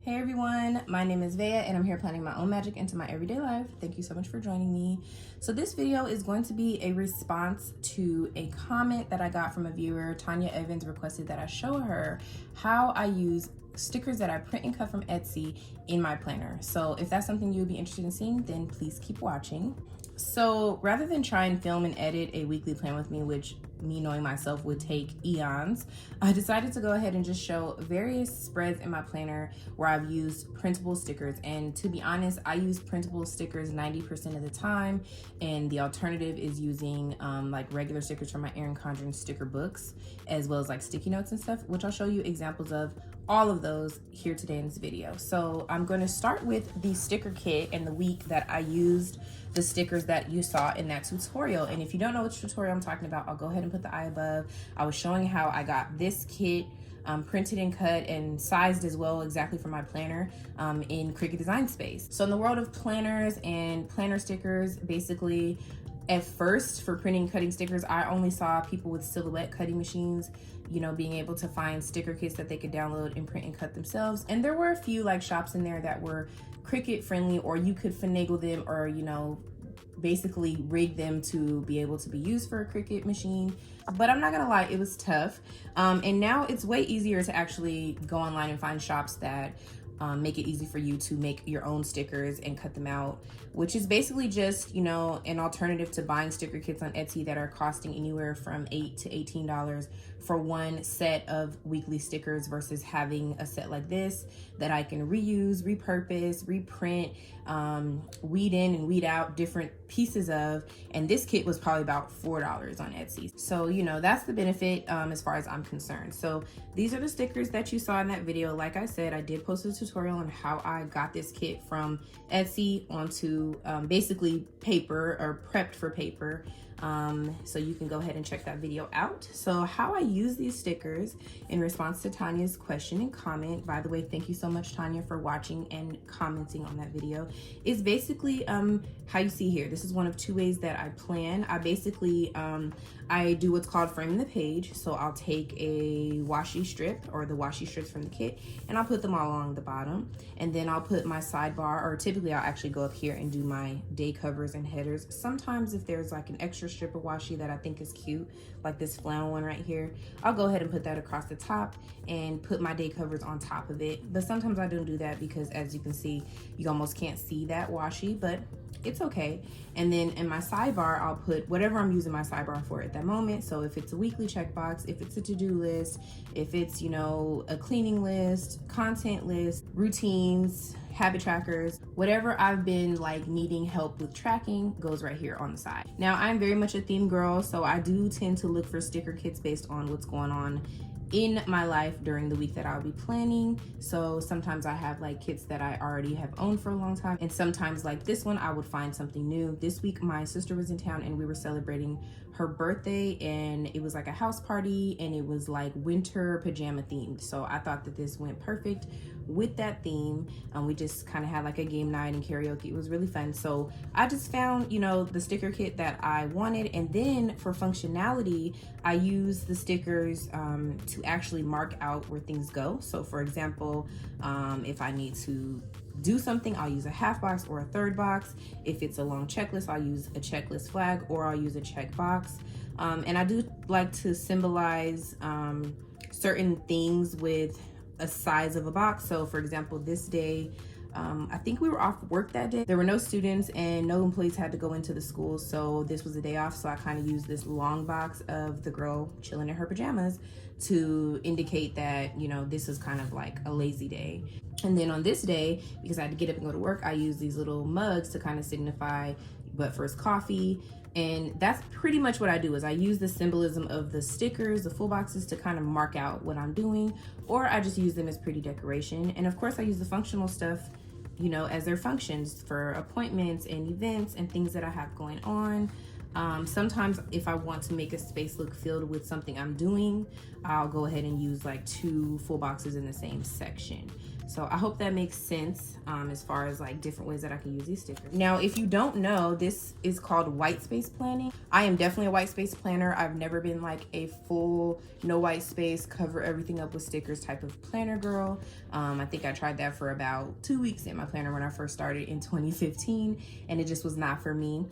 Hey everyone, my name is Veia and I'm here planning my own magic into my everyday life. Thank you so much for joining me. So this video is going to be a response to a comment that I got from a viewer. Tanya Evans requested that I show her how I use stickers that I print and cut from Etsy in my planner. So if that's something you would be interested in seeing, then please keep watching. So rather than try and film and edit a weekly plan with me, which me knowing myself would take eons, I decided to go ahead and just show various spreads in my planner where I've used printable stickers. And to be honest, I use printable stickers 90% of the time, and the alternative is using like regular stickers from my Erin Condren sticker books, as well as like sticky notes and stuff, which I'll show you examples of all of those here today in this video. So I'm going to start with the sticker kit and the week that I used the stickers that you saw in that tutorial. And if you don't know which tutorial I'm talking about, I'll go ahead and put the eye above. I was showing how I got this kit printed and cut and sized as well exactly for my planner in Cricut Design Space. So in the world of planners and planner stickers, basically at first for printing and cutting stickers, I only saw people with silhouette cutting machines, you know, being able to find sticker kits that they could download and print and cut themselves. And there were a few like shops in there that were Cricut friendly, or you could finagle them or, you know, basically rig them to be able to be used for a Cricut machine. But I'm not gonna lie, it was tough. And now it's way easier to actually go online and find shops that make it easy for you to make your own stickers and cut them out, which is basically just, you know, an alternative to buying sticker kits on Etsy that are costing anywhere from $8 to $18 for one set of weekly stickers, versus having a set like this that I can reuse, repurpose, reprint, weed in and weed out different pieces of. And this kit was probably about $4 on Etsy. So, you know, that's the benefit as far as I'm concerned. So these are the stickers that you saw in that video. Like I said, I did post a tutorial on how I got this kit from Etsy onto basically paper, or prepped for paper. So you can go ahead and check that video out. So how I use these stickers in response to Tanya's question and comment, by the way, thank you so much, Tanya, for watching and commenting on that video, is basically how you see here. This is one of two ways that I plan. I basically I do what's called framing the page. So I'll take a washi strip, or the washi strips from the kit, and I'll put them all along the bottom, and then I'll put my sidebar, or typically I'll actually go up here and do my day covers and headers. Sometimes if there's like an extra strip of washi that I think is cute, like this flannel one right here, I'll go ahead and put that across the top and put my day covers on top of it. But sometimes I don't do that because, as you can see, you almost can't see that washi, but it's okay. And then in my sidebar, I'll put whatever I'm using my sidebar for at that moment. So if it's a weekly checkbox, if it's a to-do list, if it's, you know, a cleaning list, content list, routines, habit trackers, whatever I've been like needing help with tracking goes right here on the side. Now, I'm very much a theme girl, so I do tend to look for sticker kits based on what's going on in my life during the week that I'll be planning. So sometimes I have like kits that I already have owned for a long time, and sometimes like this one I would find something new. This week my sister was in town and we were celebrating her birthday, and it was like a house party and it was like winter pajama themed. So I thought that this went perfect with that theme. We just kind of had like a game night and karaoke. It was really fun. So I just found, you know, the sticker kit that I wanted. And then for functionality, I use the stickers to actually mark out where things go. So for example, if I need to do something, I'll use a half box or a third box. If it's a long checklist, I'll use a checklist flag, or I'll use a check box. And I do like to symbolize certain things with a size of a box. So for example, this day, I think we were off work that day. There were no students and no employees had to go into the school. So this was a day off. So I kind of used this long box of the girl chilling in her pajamas to indicate that, you know, this is kind of like a lazy day. And then on this day, because I had to get up and go to work, I used these little mugs to kind of signify but first coffee. And that's pretty much what I do, is I use the symbolism of the stickers, the full boxes, to kind of mark out what I'm doing, or I just use them as pretty decoration. And of course I use the functional stuff, you know, as their functions for appointments and events and things that I have going on. Sometimes if I want to make a space look filled with something I'm doing, I'll go ahead and use like 2 full boxes in the same section. So I hope that makes sense as far as like different ways that I can use these stickers. Now, if you don't know, this is called white space planning. I am definitely a white space planner. I've never been like a full no white space, cover everything up with stickers type of planner girl. I think I tried that for about 2 weeks in my planner when I first started in 2015, and it just was not for me.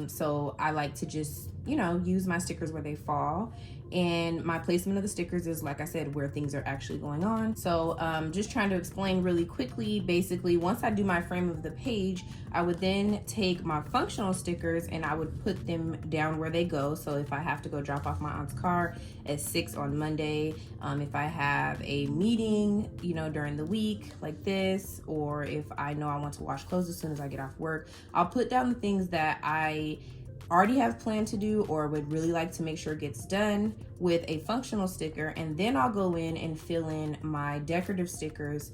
So I like to just, you know, use my stickers where they fall. And my placement of the stickers is, like I said, where things are actually going on. So just trying to explain really quickly, basically, once I do my frame of the page, I would then take my functional stickers and I would put them down where they go. So if I have to go drop off my aunt's car at 6 on Monday, if I have a meeting, you know, during the week like this, or if I know I want to wash clothes as soon as I get off work, I'll put down the things that I already have planned to do or would really like to make sure gets done with a functional sticker, and then I'll go in and fill in my decorative stickers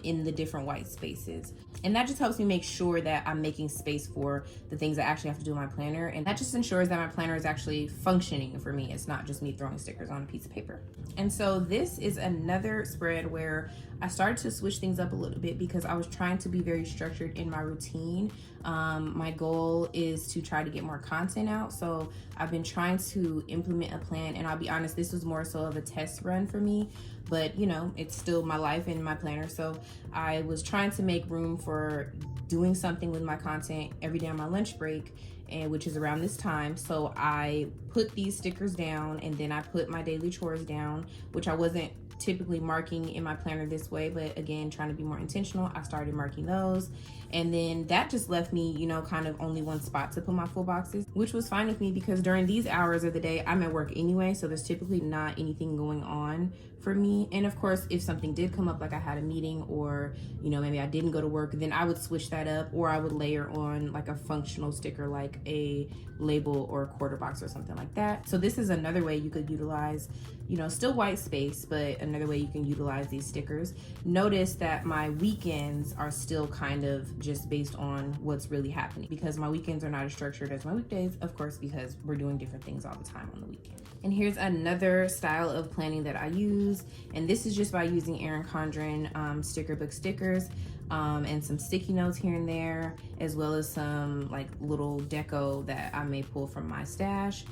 in the different white spaces. And that just helps me make sure that I'm making space for the things I actually have to do in my planner, and that just ensures that my planner is actually functioning for me. It's not just me throwing stickers on a piece of paper. And so this is another spread where I started to switch things up a little bit because I was trying to be very structured in my routine. My goal is to try to get more content out, so I've been trying to implement a plan, and I'll be honest, this was more so of a test run for me, but you know, it's still my life and my planner. So I was trying to make room for doing something with my content every day on my lunch break, and which is around this time. So I put these stickers down, and then I put my daily chores down, which I wasn't typically marking in my planner this way, but again, trying to be more intentional, I started marking those. And then that just left me, you know, kind of only one spot to put my full boxes, which was fine with me because during these hours of the day, I'm at work anyway, so there's typically not anything going on for me. And of course, if something did come up, like I had a meeting or, you know, maybe I didn't go to work, then I would switch that up, or I would layer on like a functional sticker, like a label or a quarter box or something like that. So this is another way you could utilize, you know, still white space, but another way you can utilize these stickers. Notice that my weekends are still kind of just based on what's really happening, because my weekends are not as structured as my weekdays, of course, because we're doing different things all the time on the weekend. And here's another style of planning that I use, and this is just by using Erin Condren sticker book stickers and some sticky notes here and there, as well as some like little deco that I may pull from my stash.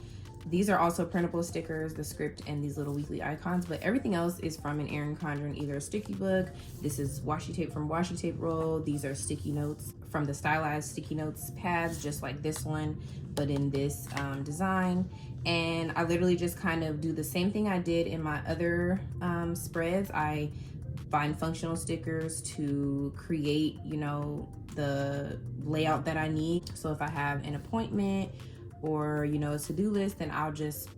These are also printable stickers, the script and these little weekly icons, but everything else is from an Erin Condren, either a sticky book. This is washi tape from Washi Tape Roll. These are sticky notes from the stylized sticky notes pads, just like this one, but in this design. And I literally just kind of do the same thing I did in my other spreads. I find functional stickers to create, you know, the layout that I need. So if I have an appointment or, you know, a to-do list, then I'll just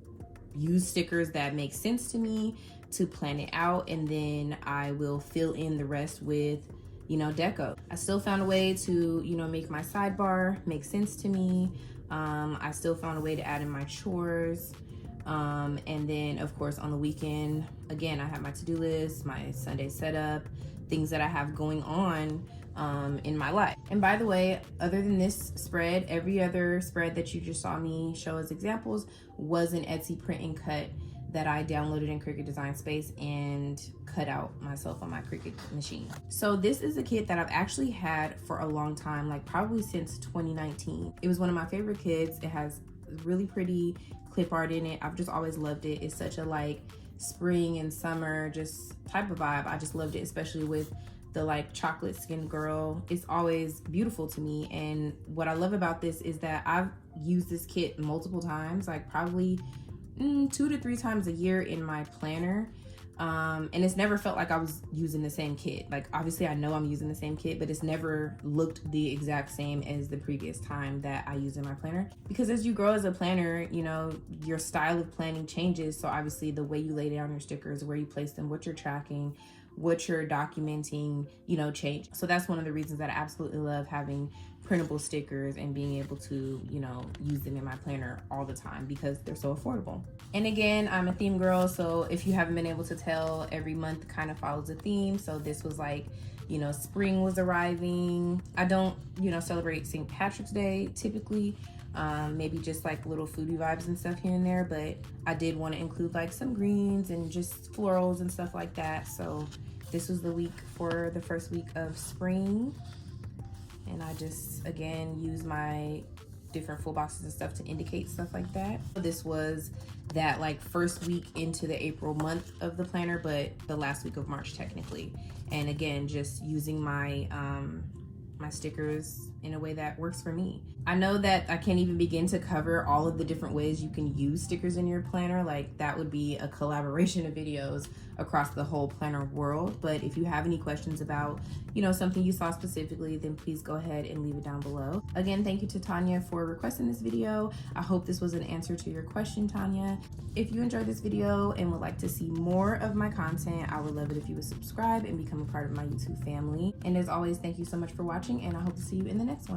use stickers that make sense to me to plan it out, and then I will fill in the rest with, you know, deco. I still found a way to, you know, make my sidebar make sense to me. I still found a way to add in my chores. And then of course on the weekend, again, I have my to-do list, my Sunday setup, things that I have going on in my life. And by the way, other than this spread, every other spread that you just saw me show as examples was an Etsy print and cut that I downloaded in Cricut Design Space and cut out myself on my Cricut machine. So this is a kit that I've actually had for a long time, like probably since 2019. It was one of my favorite kits. It has really pretty clip art in it. I've just always loved it. It's such a like spring and summer just type of vibe. I just loved it, especially with the like chocolate skin girl. It's always beautiful to me. And what I love about this is that I've used this kit multiple times, like probably 2 to 3 times a year in my planner. And it's never felt like I was using the same kit. Like obviously I know I'm using the same kit, but it's never looked the exact same as the previous time that I used in my planner. Because as you grow as a planner, you know, your style of planning changes. So obviously the way you lay down your stickers, where you place them, what you're tracking, what you're documenting, you know, change. So that's one of the reasons that I absolutely love having printable stickers and being able to, you know, use them in my planner all the time because they're so affordable. And again, I'm a theme girl, so if you haven't been able to tell, every month kind of follows a theme. So this was like, you know, spring was arriving. I don't, you know, celebrate St. Patrick's Day typically. Maybe just like little foodie vibes and stuff here and there, but I did want to include like some greens and just florals and stuff like that. So This was the week for the first week of spring. And I just, again, use my different full boxes and stuff to indicate stuff like that. This was that like first week into the April month of the planner, but the last week of March technically. And again, just using my my stickers in a way that works for me. I know that I can't even begin to cover all of the different ways you can use stickers in your planner. Like that would be a collaboration of videos across the whole planner world. But if you have any questions about, you know, something you saw specifically, then please go ahead and leave it down below. Again, thank you to Tanya for requesting this video. I hope this was an answer to your question, Tanya. If you enjoyed this video and would like to see more of my content, I would love it if you would subscribe and become a part of my YouTube family. And as always, thank you so much for watching, and I hope to see you in the next one.